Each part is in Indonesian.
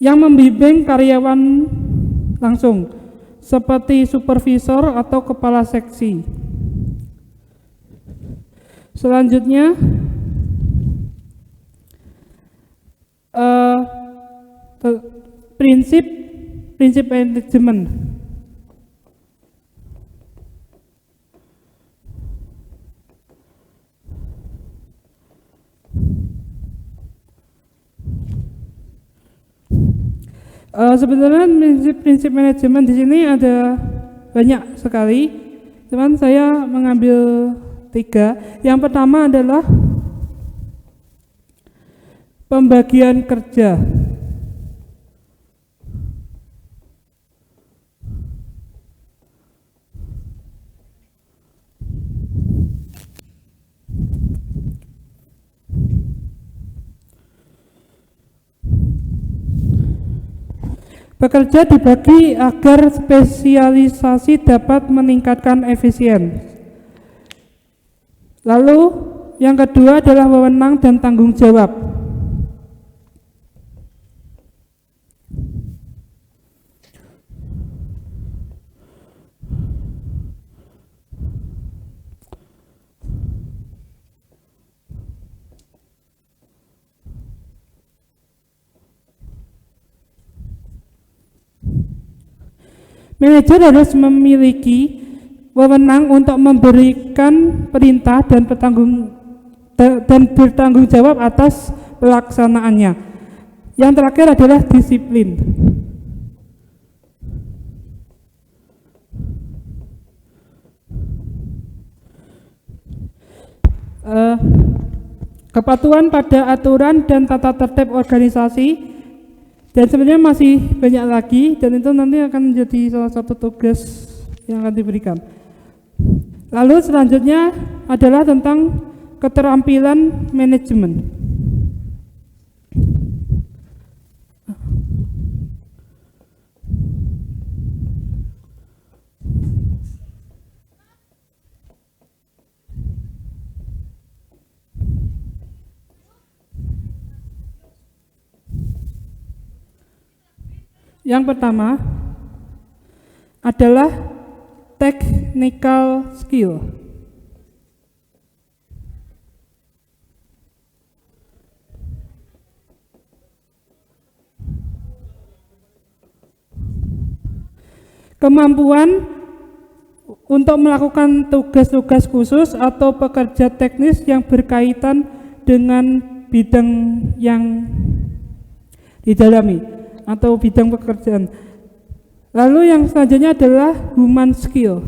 yang membimbing karyawan langsung, seperti supervisor atau kepala seksi. Selanjutnya, prinsip manajemen. Sebenarnya prinsip manajemen di sini ada banyak sekali, cuman saya mengambil 3. Yang pertama adalah pembagian kerja. Pekerja dibagi agar spesialisasi dapat meningkatkan efisien. Lalu yang kedua adalah wewenang dan tanggung jawab. Manajer harus memiliki wewenang untuk memberikan perintah dan bertanggung jawab atas pelaksanaannya. Yang terakhir adalah disiplin. Kepatuhan pada aturan dan tata tertib organisasi. Dan sebenarnya masih banyak lagi, dan itu nanti akan menjadi salah satu tugas yang akan diberikan. Lalu selanjutnya adalah tentang keterampilan manajemen. Yang pertama adalah technical skill. Kemampuan untuk melakukan tugas-tugas khusus atau pekerja teknis yang berkaitan dengan bidang yang didalami atau bidang pekerjaan. Lalu yang selanjutnya adalah human skill.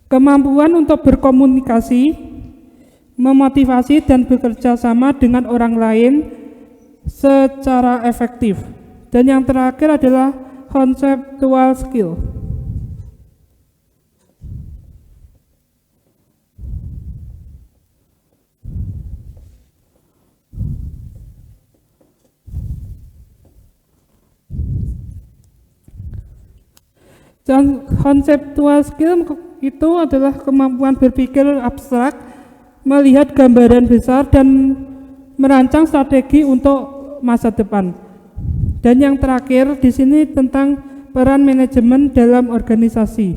Kemampuan untuk berkomunikasi, memotivasi dan bekerja sama dengan orang lain secara efektif. Dan yang terakhir adalah conceptual skill. Dan conceptual skill itu adalah kemampuan berpikir abstrak, melihat gambaran besar dan merancang strategi untuk masa depan. Dan yang terakhir di sini tentang peran manajemen dalam organisasi.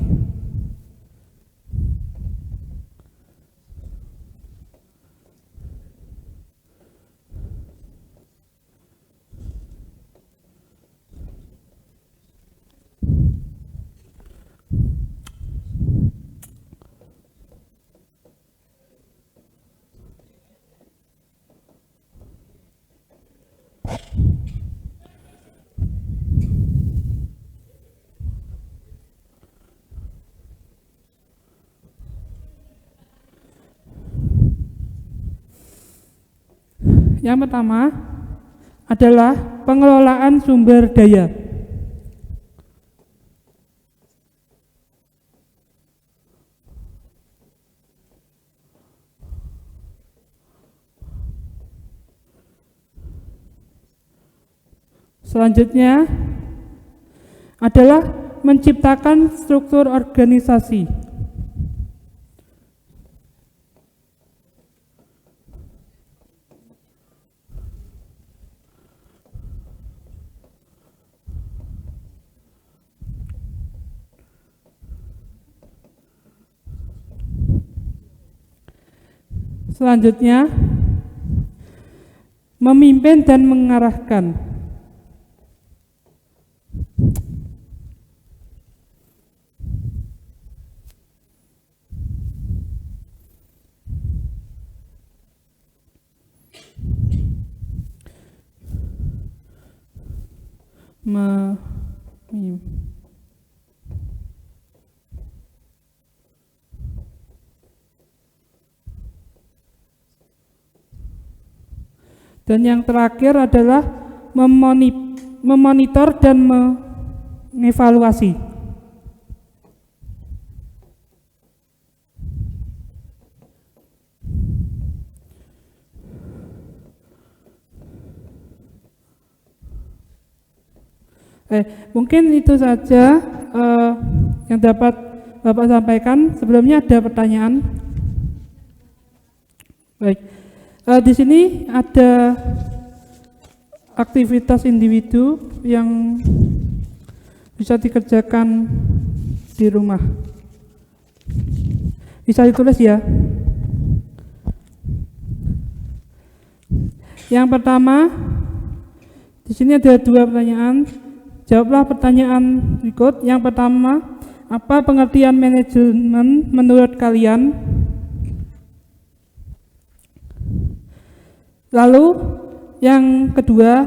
Yang pertama adalah pengelolaan sumber daya. Selanjutnya adalah menciptakan struktur organisasi. Selanjutnya, memimpin dan mengarahkan. Dan yang terakhir adalah memonitor dan mengevaluasi. Mungkin itu saja yang dapat Bapak sampaikan. Sebelumnya ada pertanyaan? Baik. Di sini ada aktivitas individu yang bisa dikerjakan di rumah. Bisa ditulis ya. Yang pertama, di sini ada 2 pertanyaan. Jawablah pertanyaan berikut. Yang pertama, apa pengertian manajemen menurut kalian? Lalu yang kedua,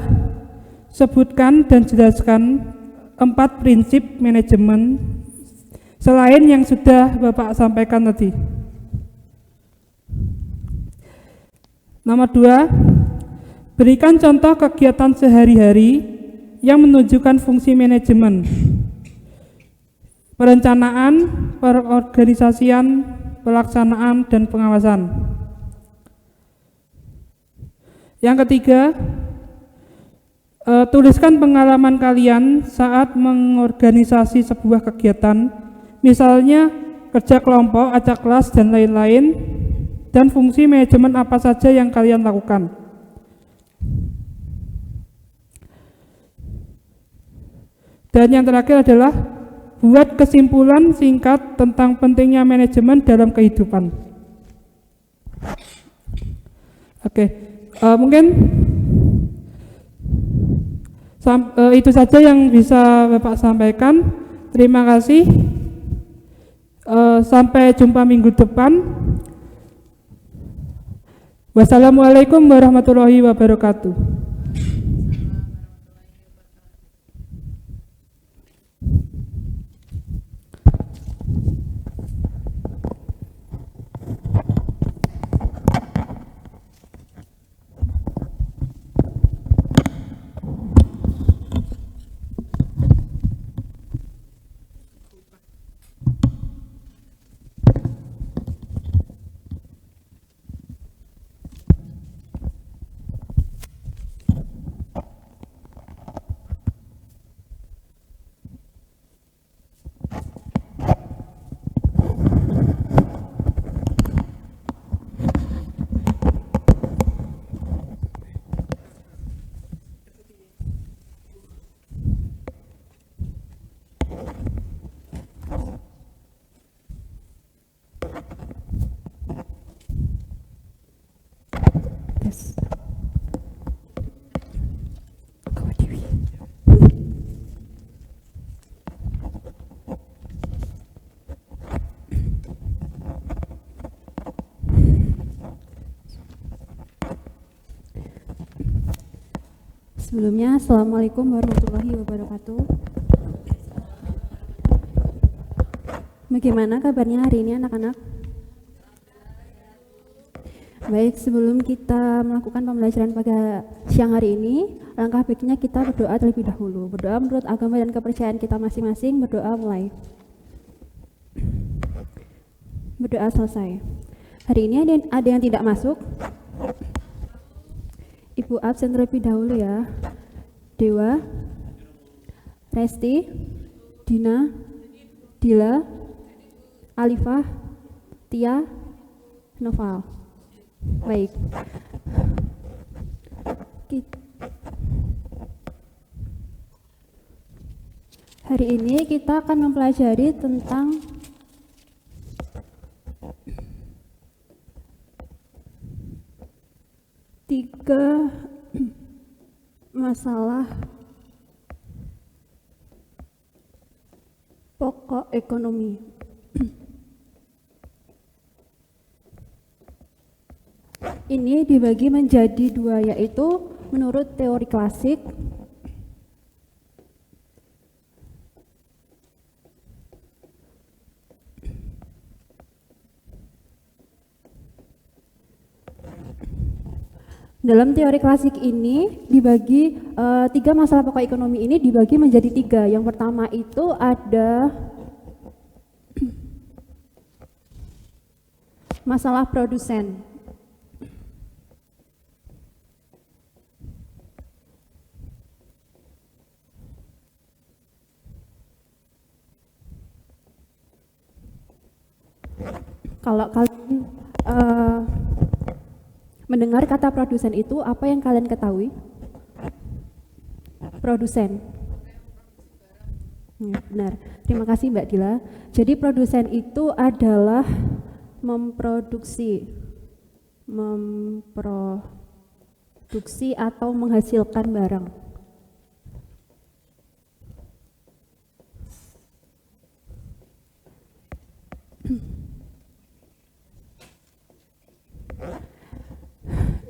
sebutkan dan jelaskan 4 prinsip manajemen selain yang sudah Bapak sampaikan tadi. Nomor 2, berikan contoh kegiatan sehari-hari yang menunjukkan fungsi manajemen, perencanaan, perorganisasian, pelaksanaan, dan pengawasan. Yang ketiga, tuliskan pengalaman kalian saat mengorganisasi sebuah kegiatan, misalnya kerja kelompok, acak kelas, dan lain-lain, dan fungsi manajemen apa saja yang kalian lakukan. Dan yang terakhir adalah buat kesimpulan singkat tentang pentingnya manajemen dalam kehidupan. Oke. Mungkin itu saja yang bisa Bapak sampaikan. Terima kasih. Sampai jumpa minggu depan. Wassalamualaikum warahmatullahi wabarakatuh. Sebelumnya, Assalamualaikum warahmatullahi wabarakatuh. Bagaimana kabarnya hari ini anak-anak? Baik, sebelum kita melakukan pembelajaran pada siang hari ini, langkah baiknya kita berdoa terlebih dahulu. Berdoa menurut agama dan kepercayaan kita masing-masing. Berdoa mulai. Berdoa selesai. Hari ini ada yang tidak masuk? Ibu absen terlebih dahulu ya. Dewa, Resti, Dina, Dila, Alifah, Tia, Noval. Baik. Hari ini kita akan mempelajari tentang tiga masalah pokok ekonomi. Ini dibagi menjadi dua, yaitu menurut teori klasik dalam teori klasik ini dibagi tiga masalah pokok ekonomi ini dibagi menjadi tiga. Yang pertama itu ada masalah produsen. Kalau kalian mendengar kata produsen itu, apa yang kalian ketahui? Produsen. Benar. Terima kasih Mbak Dila. Jadi produsen itu adalah memproduksi atau menghasilkan barang.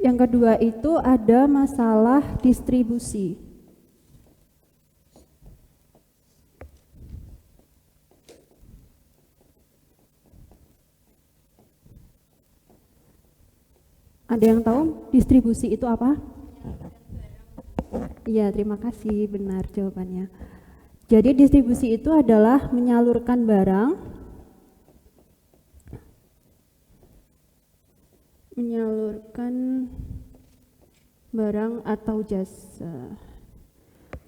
Yang kedua itu ada masalah distribusi. Ada yang tahu distribusi itu apa? Iya, terima kasih, benar jawabannya. Jadi distribusi itu adalah menyalurkan barang atau jasa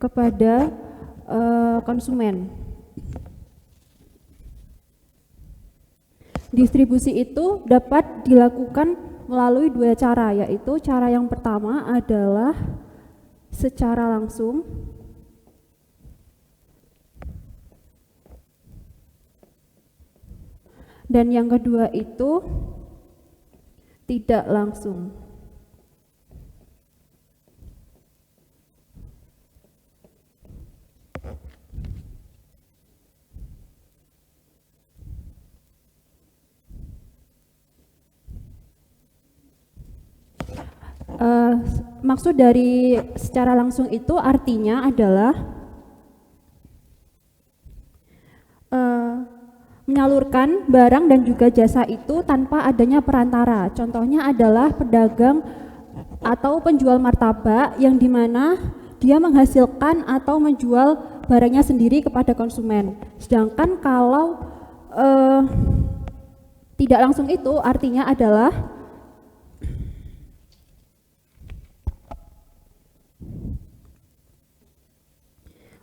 kepada konsumen. Distribusi itu dapat dilakukan melalui dua cara, yaitu cara yang pertama adalah secara langsung dan yang kedua itu tidak langsung. Maksud dari secara langsung itu artinya adalah menyalurkan barang dan juga jasa itu tanpa adanya perantara. Contohnya adalah pedagang atau penjual martabak yang dimana dia menghasilkan atau menjual barangnya sendiri kepada konsumen. Sedangkan kalau tidak langsung itu artinya adalah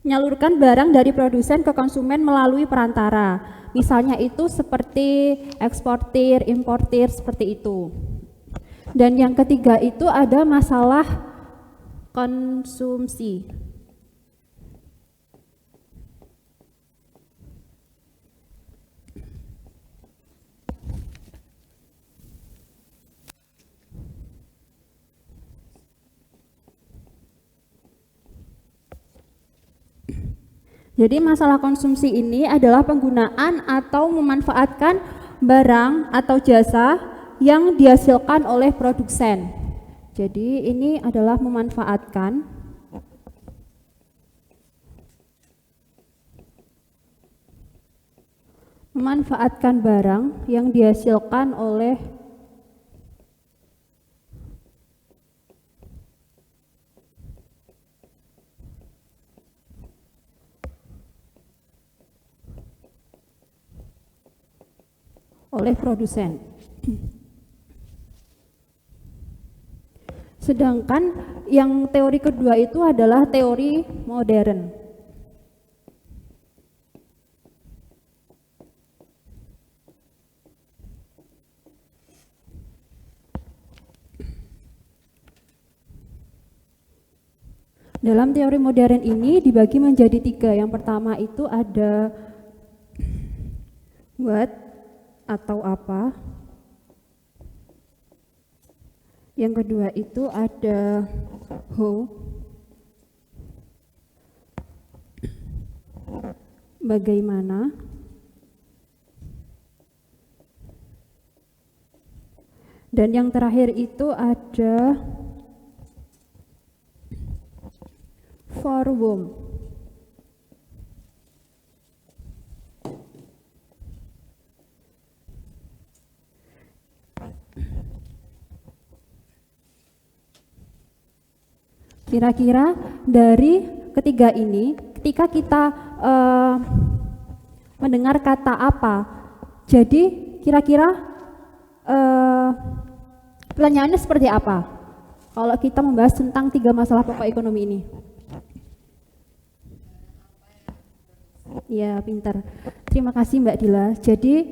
menyalurkan barang dari produsen ke konsumen melalui perantara. Misalnya itu seperti eksportir, importir, seperti itu. Dan yang ketiga itu ada masalah konsumsi. Jadi masalah konsumsi ini adalah penggunaan atau memanfaatkan barang atau jasa yang dihasilkan oleh produsen. Jadi ini adalah memanfaatkan barang yang dihasilkan oleh produsen. Sedangkan yang teori kedua itu adalah teori modern. Dalam teori modern ini dibagi menjadi 3. Yang pertama itu ada what atau apa. Yang kedua itu ada how, bagaimana. Dan yang terakhir itu ada for whom. Kira-kira dari ketiga ini, ketika kita mendengar kata apa, jadi kira-kira pertanyaannya seperti apa kalau kita membahas tentang 3 masalah pokok ekonomi ini? Ya, pintar. Terima kasih Mbak Dila. Jadi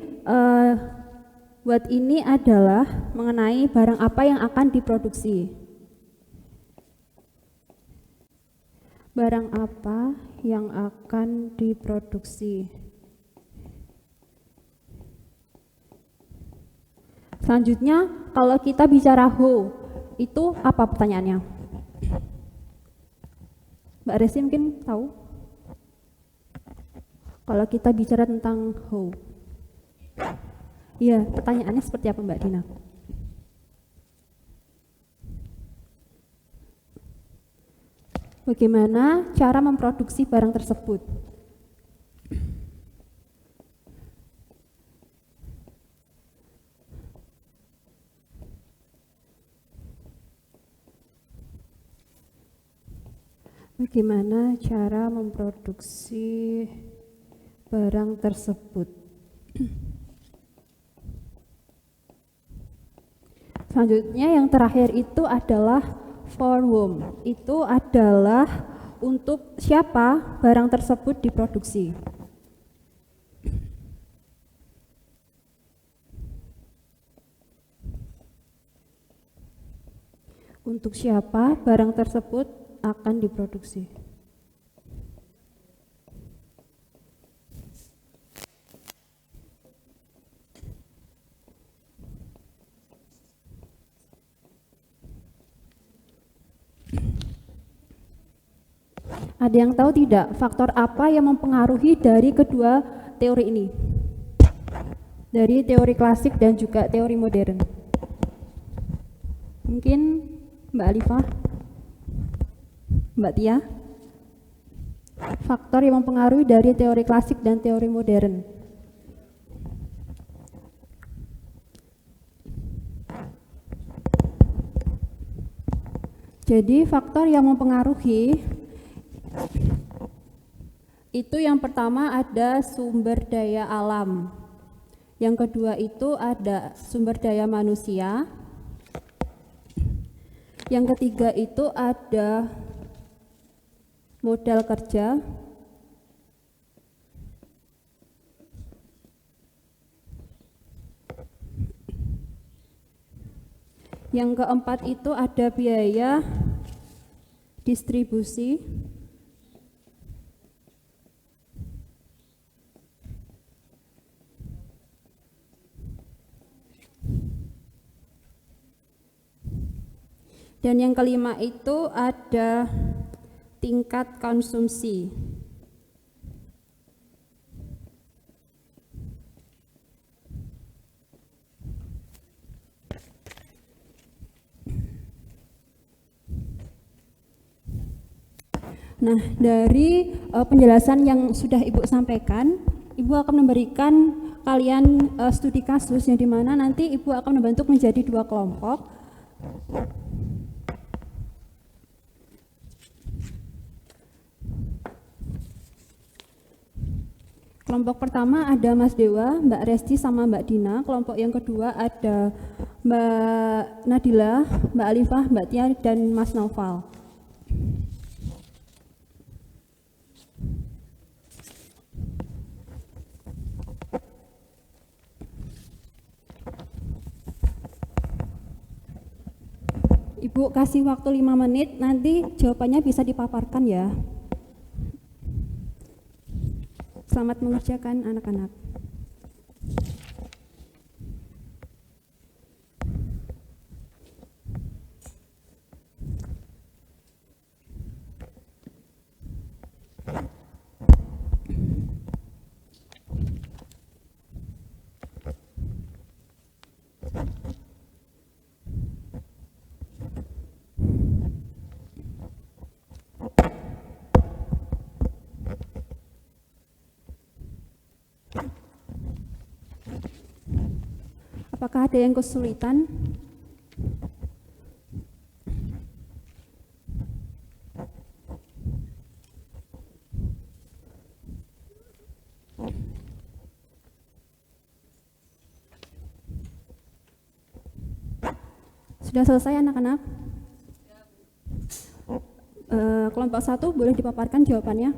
buat ini adalah mengenai barang apa yang akan diproduksi. Barang apa yang akan diproduksi. Selanjutnya, kalau kita bicara how, itu apa pertanyaannya? Mbak Resi mungkin tahu? Kalau kita bicara tentang how. Iya, pertanyaannya seperti apa Mbak Dina? Bagaimana cara memproduksi barang tersebut? Bagaimana cara memproduksi barang tersebut? Selanjutnya yang terakhir itu adalah for whom. Itu adalah untuk siapa barang tersebut diproduksi. Untuk siapa barang tersebut akan diproduksi. Ada yang tahu tidak faktor apa yang mempengaruhi dari kedua teori ini? Dari teori klasik dan juga teori modern. Mungkin Mbak Alifah, Mbak Tia. Faktor yang mempengaruhi dari teori klasik dan teori modern. Jadi faktor yang mempengaruhi itu yang pertama ada sumber daya alam. Yang kedua itu ada sumber daya manusia. Yang ketiga itu ada modal kerja. Yang keempat itu ada biaya distribusi. Dan yang kelima itu ada tingkat konsumsi. Nah, dari penjelasan yang sudah Ibu sampaikan, Ibu akan memberikan kalian studi kasus yang dimana nanti Ibu akan membentuk menjadi 2 kelompok. Kelompok pertama ada Mas Dewa, Mbak Resti, sama Mbak Dina. Kelompok yang kedua ada Mbak Nadila, Mbak Alifah, Mbak Tia, dan Mas Naufal. Ibu Bu, kasih waktu 5 menit, nanti jawabannya bisa dipaparkan ya. Selamat mengerjakan anak-anak. Apakah ada yang kesulitan? Sudah selesai anak-anak? Kelompok 1 boleh dipaparkan jawabannya.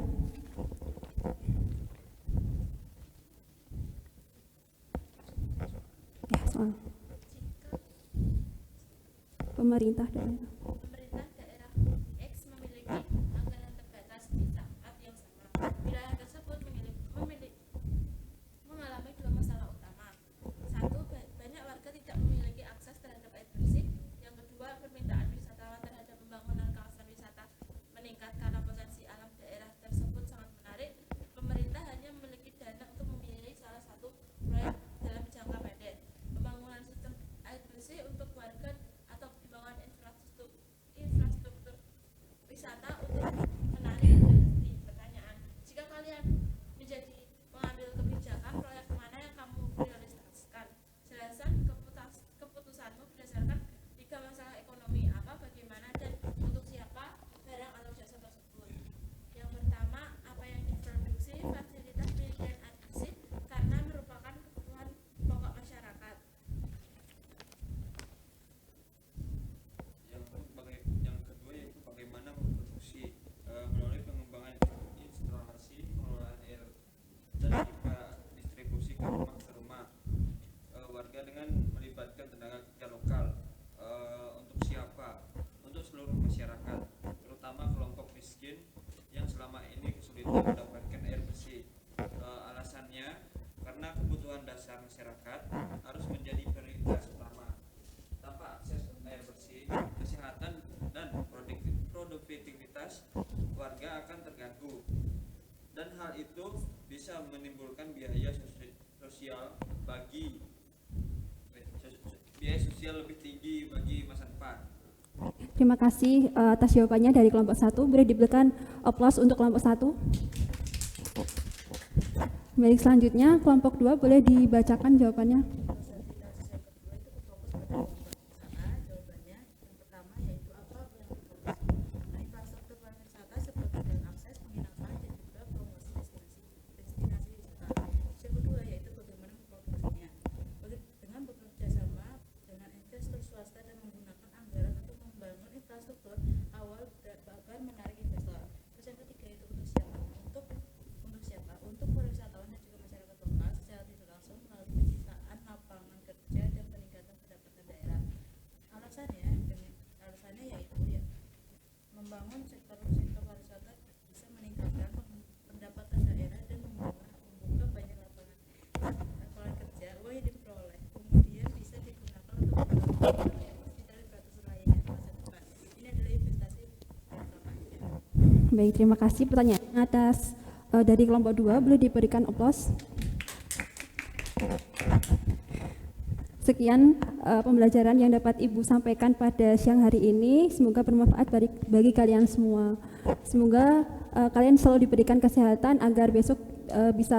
Ya, soal pemerintah daerah. Pemerintah daerah X memiliki anggaran terbatas di saat yang sama. Wilayah tersebut mengalami dua masalah utama. Satu, banyak warga tidak memiliki akses terhadap air bersih. Yang kedua, permintaan wisatawan terhadap pembangunan kawasan wisata meningkat karena potensi alam daerah tersebut sangat menarik. Pemerintah hanya memiliki dana untuk membiayai salah satu proyek dalam jangka pendek. Pembangunan sistem air bersih untuk warga atau pembangunan infrastruktur wisata untuk menarik industri. Pertanyaan, jika kalian menjadi pengambil kebijakan, proyek mana yang kamu prioritaskan? Jelaskan keputusanmu berdasarkan 3 masalah ekonomi, apa, bagaimana, dan untuk siapa barang atau jasa tersebut. Yang pertama, apa yang diproduksi, fasilitas penelitian air bersih karena merupakan kebutuhan pokok masyarakat. Yang kedua yaitu bagaimana memproduksi melalui pengembangan instalasi pengelolaan air dan juga distribusi ke rumah warga dengan melibatkan tenaga kerja lokal. Untuk siapa? Untuk seluruh masyarakat, terutama kelompok miskin yang selama ini kesulitan mendapatkan air bersih. Alasannya karena kebutuhan dasar masyarakat harus menjadi prioritas utama. Tanpa akses air bersih, kesehatan dan produktivitas warga akan terganggu, dan hal itu bisa menimbulkan biaya sosial lebih tinggi bagi masa depan. Terima kasih atas jawabannya dari kelompok 1. Boleh diberikan aplaus untuk kelompok 1. Baik, selanjutnya kelompok 2 boleh dibacakan jawabannya. Jawabannya yang pertama yaitu apa yang diproduksi. Infrastruktur pariwisata seperti dan akses penginapan dan juga promosi destinasi wisata. Yang kedua yaitu bagaimana memproduksinya. Dengan bekerja sama dengan investor swasta dan menggunakan anggaran untuk membangun infrastruktur awal agar menarik investor. Terus yang ketiga itu untuk siapa? Untuk siapa? Untuk wisatawan dan juga masyarakat lokal secara tidak langsung melalui penciptaan lapangan kerja dan peningkatan pendapatan daerah. Alasannya yaitu ya, membangun sektor pariwisata bisa meningkatkan pendapatan daerah dan membuka banyak lapangan kerja. Uang yang diperoleh kemudian bisa digunakan untuk membangun infrastruktur lainnya di masa depan. Ini adalah investasi pertamanya. Baik, terima kasih. Pertanyaan atas dari kelompok 2 boleh diberikan aplaus. Sekian pembelajaran yang dapat Ibu sampaikan pada siang hari ini. Semoga bermanfaat bagi kalian semua. Semoga kalian selalu diberikan kesehatan agar besok bisa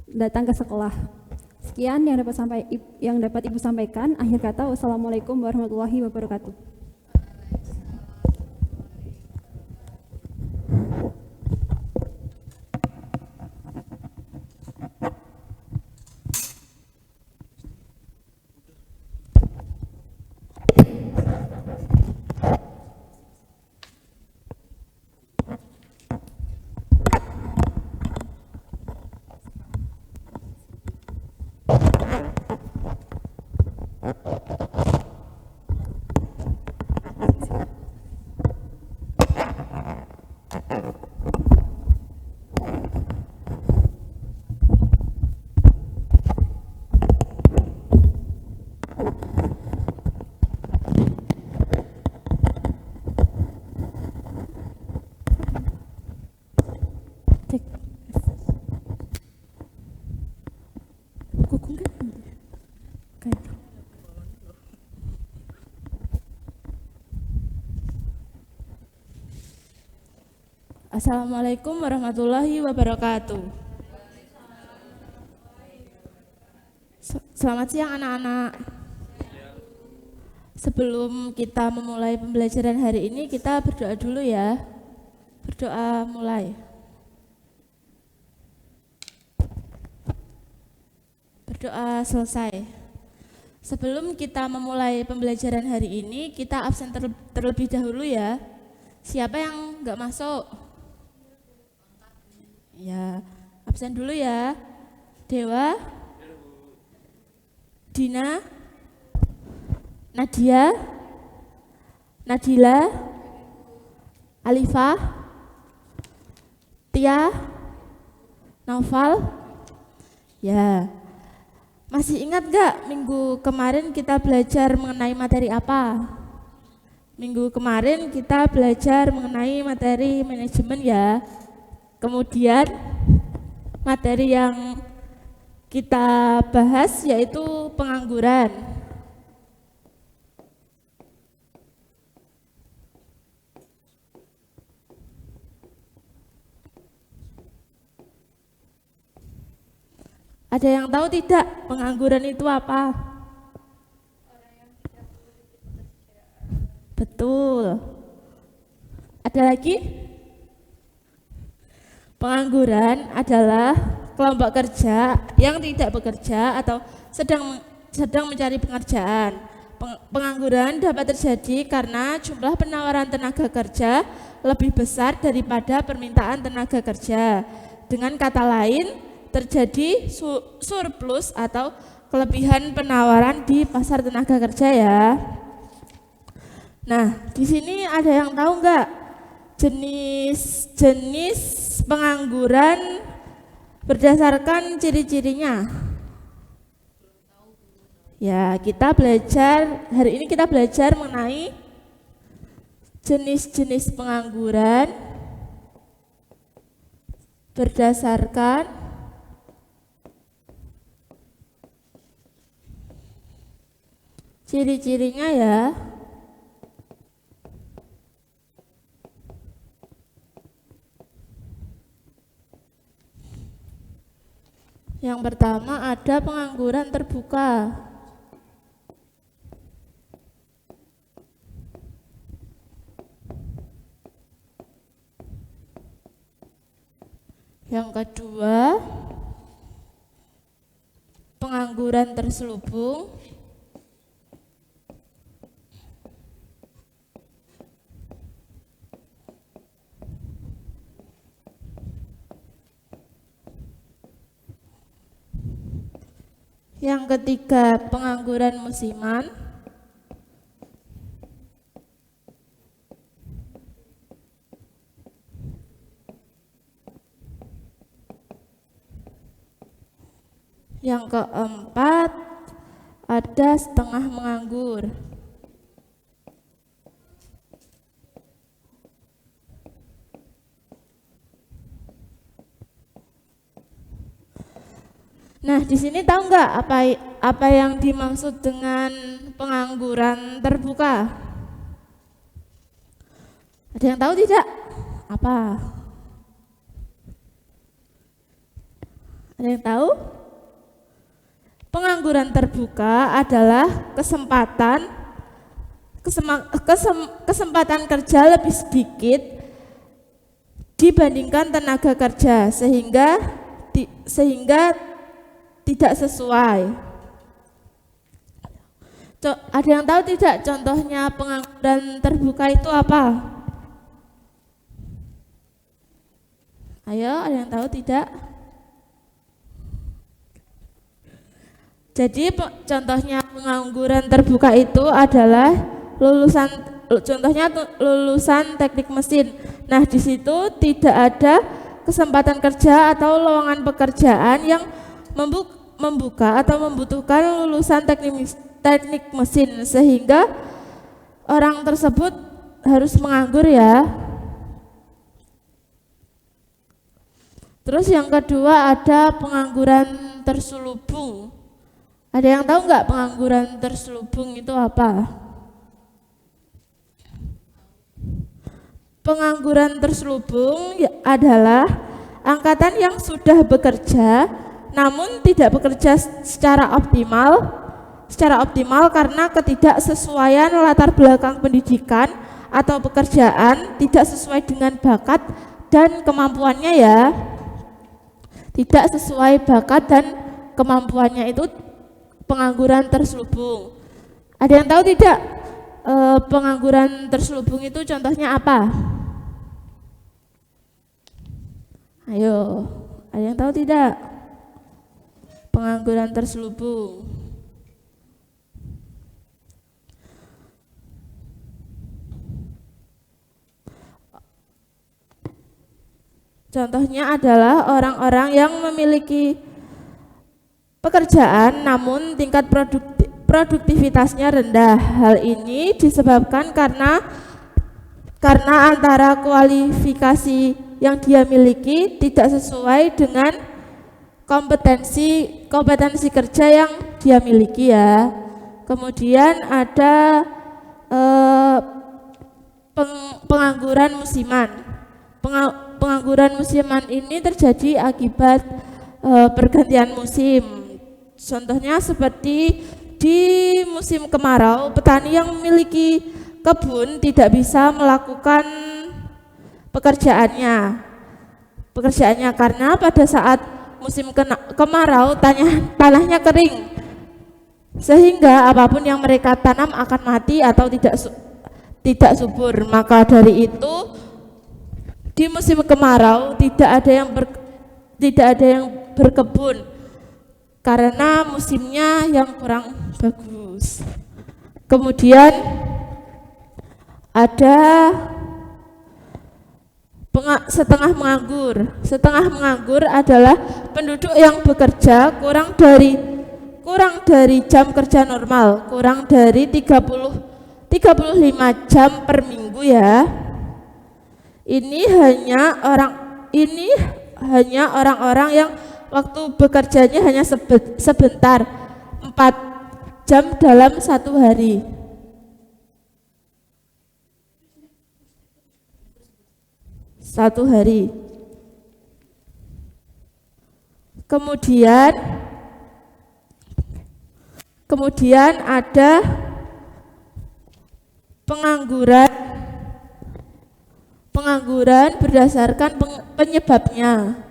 datang ke sekolah. Sekian yang dapat Ibu sampaikan. Akhir kata, wassalamualaikum warahmatullahi wabarakatuh. Assalamualaikum warahmatullahi wabarakatuh. Selamat siang anak-anak. Sebelum kita memulai pembelajaran hari ini, kita berdoa dulu ya. Berdoa mulai. Berdoa selesai. Sebelum kita memulai pembelajaran hari ini, kita absen terlebih dahulu ya. Siapa yang nggak masuk? Ya, absen dulu ya. Dewa, Dina, Nadia, Nadila, Alifah, Tia, Naufal. Ya, masih ingat gak minggu kemarin kita belajar mengenai materi apa? Minggu kemarin kita belajar mengenai materi manajemen ya. Kemudian materi yang kita bahas yaitu pengangguran. Ada yang tahu tidak pengangguran itu apa? Betul. Ada lagi? Pengangguran adalah kelompok kerja yang tidak bekerja atau sedang mencari pekerjaan. Pengangguran dapat terjadi karena jumlah penawaran tenaga kerja lebih besar daripada permintaan tenaga kerja. Dengan kata lain, terjadi surplus atau kelebihan penawaran di pasar tenaga kerja ya. Nah, di sini ada yang tahu nggak jenis pengangguran berdasarkan ciri-cirinya? Ya, hari ini kita belajar mengenai jenis-jenis pengangguran berdasarkan ciri-cirinya ya. Yang pertama ada pengangguran terbuka. Yang kedua pengangguran terselubung. Yang ketiga pengangguran musiman. Yang keempat ada setengah menganggur. Nah, di sini tahu nggak apa yang dimaksud dengan pengangguran terbuka? Ada yang tahu tidak? Apa? Ada yang tahu? Pengangguran terbuka adalah kesempatan kerja lebih sedikit dibandingkan tenaga kerja sehingga tidak sesuai. Ada yang tahu tidak contohnya pengangguran terbuka itu apa? Ayo, ada yang tahu tidak? Jadi contohnya pengangguran terbuka itu adalah lulusan teknik mesin. Nah, di situ tidak ada kesempatan kerja atau lowongan pekerjaan yang membuka atau membutuhkan lulusan teknik mesin sehingga orang tersebut harus menganggur ya. Terus yang kedua ada pengangguran terselubung. Ada yang tahu nggak pengangguran terselubung itu apa? Pengangguran terselubung adalah angkatan yang sudah bekerja namun tidak bekerja secara optimal karena ketidaksesuaian latar belakang pendidikan atau pekerjaan, tidak sesuai dengan bakat dan kemampuannya ya. Tidak sesuai bakat dan kemampuannya, itu pengangguran terselubung. Ada yang tahu tidak pengangguran terselubung itu contohnya apa? Ayo, ada yang tahu tidak? Pengangguran terselubung. Contohnya adalah orang-orang yang memiliki pekerjaan namun tingkat produktivitasnya rendah. Hal ini disebabkan karena antara kualifikasi yang dia miliki tidak sesuai dengan kompetensi kerja yang dia miliki ya. Kemudian ada pengangguran musiman. Pengangguran musiman ini terjadi akibat pergantian musim. Contohnya seperti di musim kemarau, petani yang memiliki kebun tidak bisa melakukan pekerjaannya karena pada saat musim kemarau tanahnya kering, sehingga apapun yang mereka tanam akan mati atau tidak subur. Maka dari itu di musim kemarau tidak ada yang berkebun karena musimnya yang kurang bagus. Kemudian ada setengah menganggur. Setengah menganggur adalah penduduk yang bekerja kurang dari jam kerja normal, kurang dari 35 jam per minggu ya. Ini hanya orang-orang yang waktu bekerjanya hanya sebentar, 4 jam dalam satu hari. Kemudian ada pengangguran berdasarkan penyebabnya.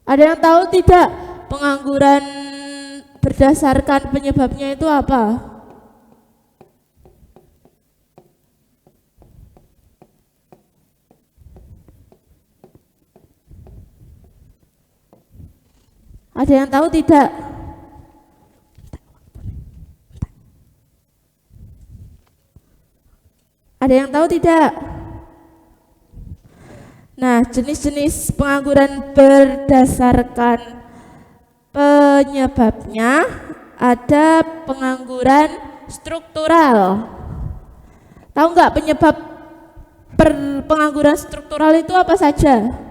Ada yang tahu tidak pengangguran berdasarkan penyebabnya itu apa? Ada yang tahu tidak? Ada yang tahu tidak? Nah, jenis-jenis pengangguran berdasarkan penyebabnya ada pengangguran struktural. Tahu nggak penyebab pengangguran struktural itu apa saja?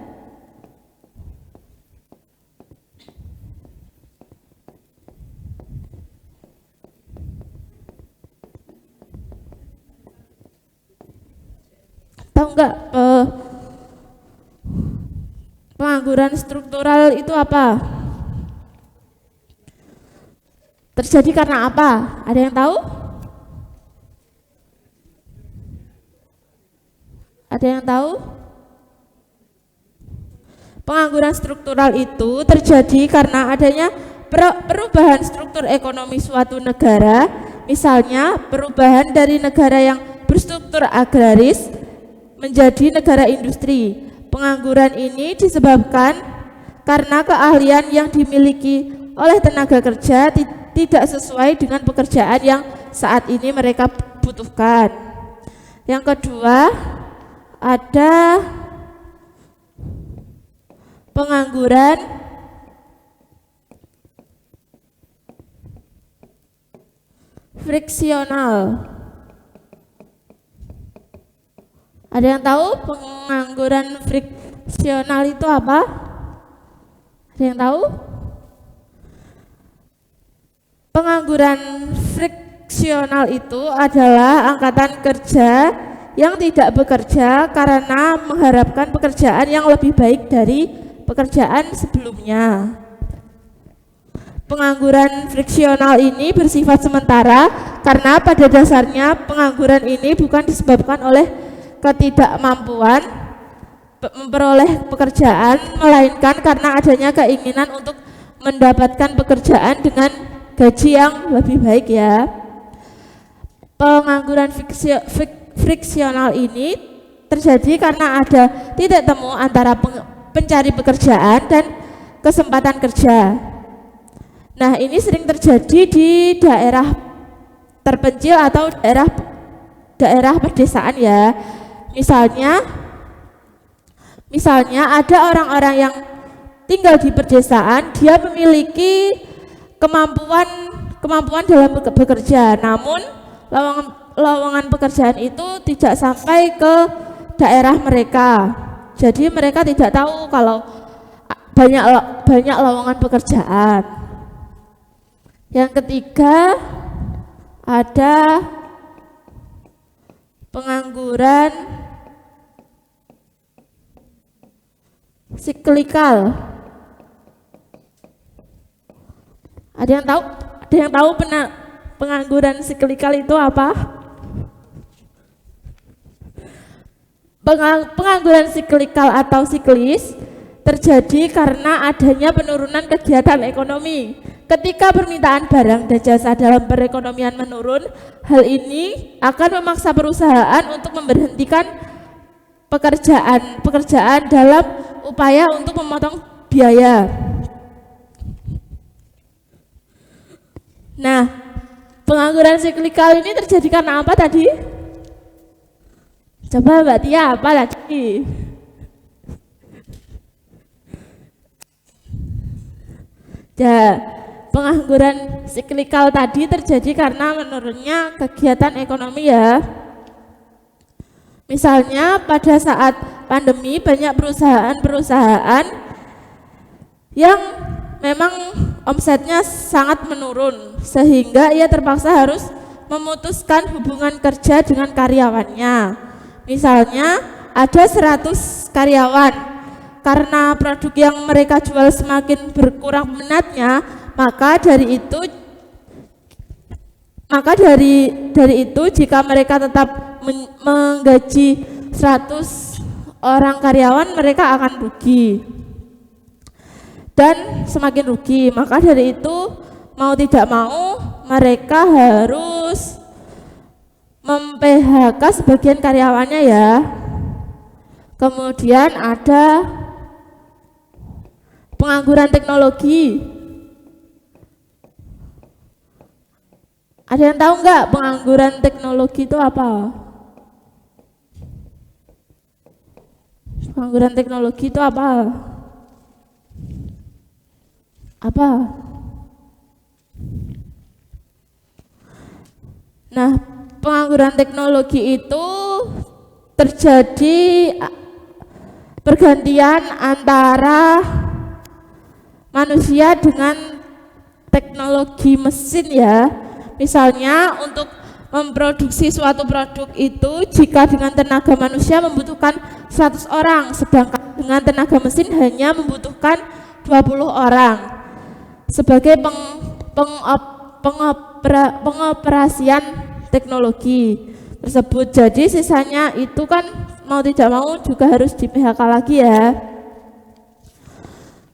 Tahu nggak pengangguran struktural itu apa? Terjadi karena apa? Ada yang tahu? Ada yang tahu? Pengangguran struktural itu terjadi karena adanya perubahan struktur ekonomi suatu negara, misalnya perubahan dari negara yang berstruktur agraris menjadi negara industri. Pengangguran ini disebabkan karena keahlian yang dimiliki oleh tenaga kerja tidak sesuai dengan pekerjaan yang saat ini mereka butuhkan. Yang kedua, ada pengangguran friksional. Ada yang tahu pengangguran friksional itu apa? Ada yang tahu? Pengangguran friksional itu adalah angkatan kerja yang tidak bekerja karena mengharapkan pekerjaan yang lebih baik dari pekerjaan sebelumnya. Pengangguran friksional ini bersifat sementara karena pada dasarnya pengangguran ini bukan disebabkan oleh ketidakmampuan memperoleh pekerjaan, melainkan karena adanya keinginan untuk mendapatkan pekerjaan dengan gaji yang lebih baik ya. Pengangguran friksional ini terjadi karena ada titik temu antara pencari pekerjaan dan kesempatan kerja. Nah, ini sering terjadi di daerah terpencil atau daerah pedesaan ya. Misalnya ada orang-orang yang tinggal di pedesaan, dia memiliki kemampuan dalam bekerja, namun lowongan pekerjaan itu tidak sampai ke daerah mereka. Jadi mereka tidak tahu kalau banyak lowongan pekerjaan. Yang ketiga, ada pengangguran siklikal. Ada yang tahu pengangguran siklikal itu apa? Pengangguran siklikal atau siklis terjadi karena adanya penurunan kegiatan ekonomi. Ketika permintaan barang dan jasa dalam perekonomian menurun, hal ini akan memaksa perusahaan untuk memberhentikan pekerjaan dalam upaya untuk memotong biaya. Nah, pengangguran siklikal ini terjadi karena apa tadi? Coba Mbak Tia, apa lagi? Ya, pengangguran siklikal tadi terjadi karena menurunnya kegiatan ekonomi ya. Misalnya pada saat pandemi banyak perusahaan-perusahaan yang memang omsetnya sangat menurun sehingga ia terpaksa harus memutuskan hubungan kerja dengan karyawannya. Misalnya ada 100 karyawan, karena produk yang mereka jual semakin berkurang minatnya, maka dari itu jika mereka tetap menggaji 100 orang karyawan, mereka akan rugi dan semakin rugi. Maka dari itu mau tidak mau mereka harus mem-PHK sebagian karyawannya ya. Kemudian ada pengangguran teknologi. Ada yang tahu nggak pengangguran teknologi itu apa? Pengangguran teknologi itu apa? Apa? Nah, pengangguran teknologi itu terjadi pergantian antara manusia dengan teknologi mesin ya. Misalnya untuk memproduksi suatu produk itu jika dengan tenaga manusia membutuhkan 100 orang, sedangkan dengan tenaga mesin hanya membutuhkan 20 orang sebagai pengoperasian teknologi tersebut. Jadi sisanya itu kan mau tidak mau juga harus di PHK lagi ya.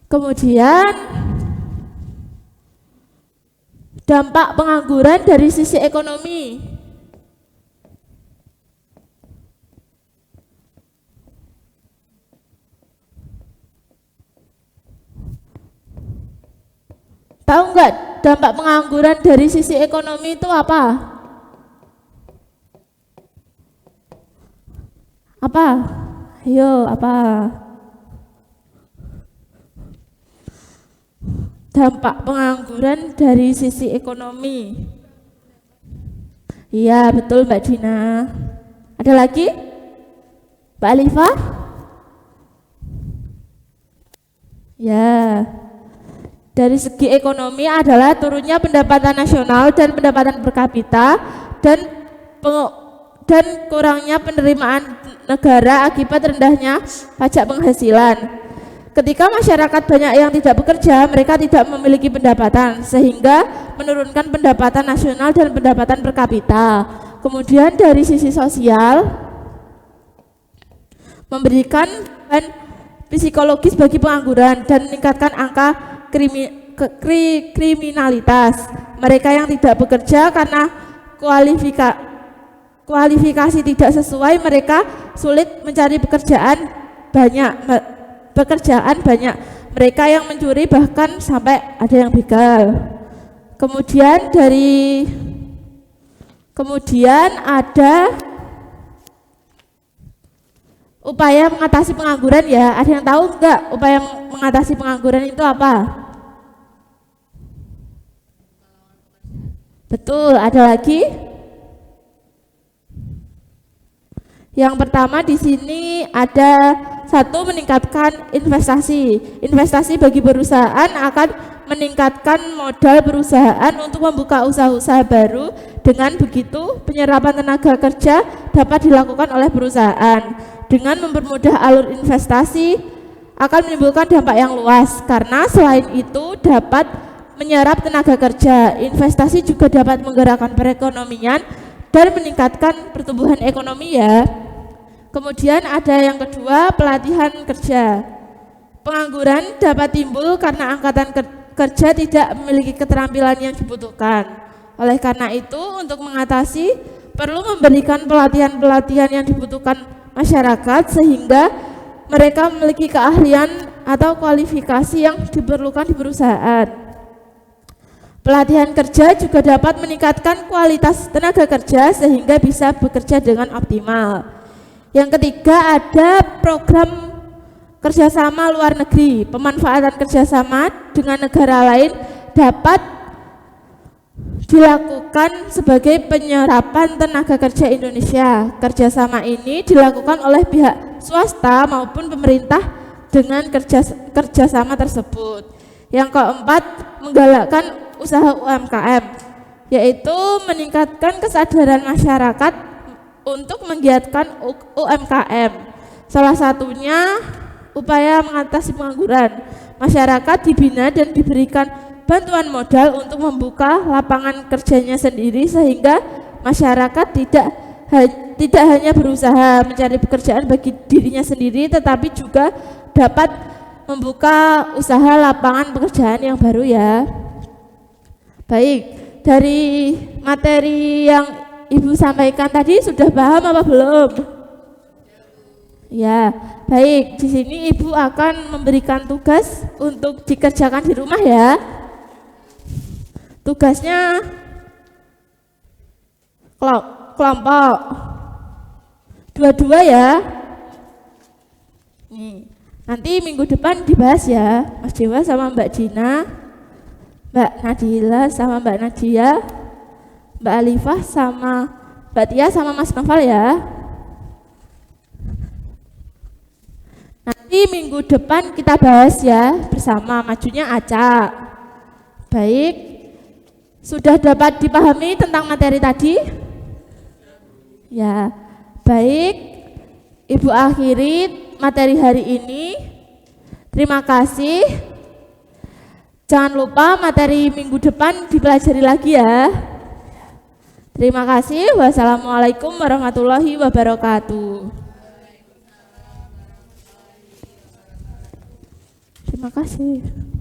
Kemudian dampak pengangguran dari sisi ekonomi. Tahu nggak dampak pengangguran dari sisi ekonomi itu apa? Apa? Ayo, apa? Dampak pengangguran dari sisi ekonomi. Iya, betul Mbak Dina. Ada lagi? Mbak Alifah? Ya. Dari segi ekonomi adalah turunnya pendapatan nasional dan pendapatan per kapita dan kurangnya penerimaan negara akibat rendahnya pajak penghasilan. Ketika masyarakat banyak yang tidak bekerja, mereka tidak memiliki pendapatan sehingga menurunkan pendapatan nasional dan pendapatan per kapita. Kemudian dari sisi sosial, memberikan beban psikologis bagi pengangguran dan meningkatkan angka kriminalitas. Mereka yang tidak bekerja karena kualifikasi tidak sesuai, mereka sulit mencari pekerjaan banyak. Mereka yang mencuri bahkan sampai ada yang begal. Kemudian ada upaya mengatasi pengangguran ya. Ada yang tahu enggak upaya mengatasi pengangguran itu apa? Betul, ada lagi? Yang pertama di sini ada satu, meningkatkan investasi. Investasi bagi perusahaan akan meningkatkan modal perusahaan untuk membuka usaha-usaha baru. Dengan begitu, penyerapan tenaga kerja dapat dilakukan oleh perusahaan. Dengan mempermudah alur investasi akan menimbulkan dampak yang luas karena selain itu dapat menyerap tenaga kerja. Investasi juga dapat menggerakkan perekonomian dan meningkatkan pertumbuhan ekonomi ya. Kemudian ada yang kedua, pelatihan kerja. Pengangguran dapat timbul karena angkatan kerja tidak memiliki keterampilan yang dibutuhkan. Oleh karena itu, untuk mengatasi perlu memberikan pelatihan-pelatihan yang dibutuhkan masyarakat sehingga mereka memiliki keahlian atau kualifikasi yang diperlukan di perusahaan. Pelatihan kerja juga dapat meningkatkan kualitas tenaga kerja sehingga bisa bekerja dengan optimal. Yang ketiga ada program kerjasama luar negeri. Pemanfaatan kerjasama dengan negara lain dapat dilakukan sebagai penyerapan tenaga kerja Indonesia. Kerjasama ini dilakukan oleh pihak swasta maupun pemerintah dengan kerjasama tersebut. Yang keempat, menggalakkan usaha UMKM, yaitu meningkatkan kesadaran masyarakat untuk menggiatkan UMKM. Salah satunya upaya mengatasi pengangguran. Masyarakat dibina dan diberikan bantuan modal untuk membuka lapangan kerjanya sendiri sehingga masyarakat tidak hanya berusaha mencari pekerjaan bagi dirinya sendiri tetapi juga dapat membuka usaha lapangan pekerjaan yang baru ya. Baik, dari materi yang Ibu sampaikan tadi sudah paham apa belum? Ya, baik. Di sini Ibu akan memberikan tugas untuk dikerjakan di rumah ya. Tugasnya kelompok dua-dua ya. Nih, nanti minggu depan dibahas ya, Mas Dewa sama Mbak Dina, Mbak Nadila sama Mbak Nadia, Mbak Alifah sama Mbak Tia sama Mas Noval ya. Nanti minggu depan kita bahas ya bersama, majunya acak. Baik, sudah dapat dipahami tentang materi tadi? Ya, baik. Ibu akhiri materi hari ini. Terima kasih. Jangan lupa materi minggu depan dipelajari lagi ya. Terima kasih. Wassalamualaikum warahmatullahi wabarakatuh. Terima kasih.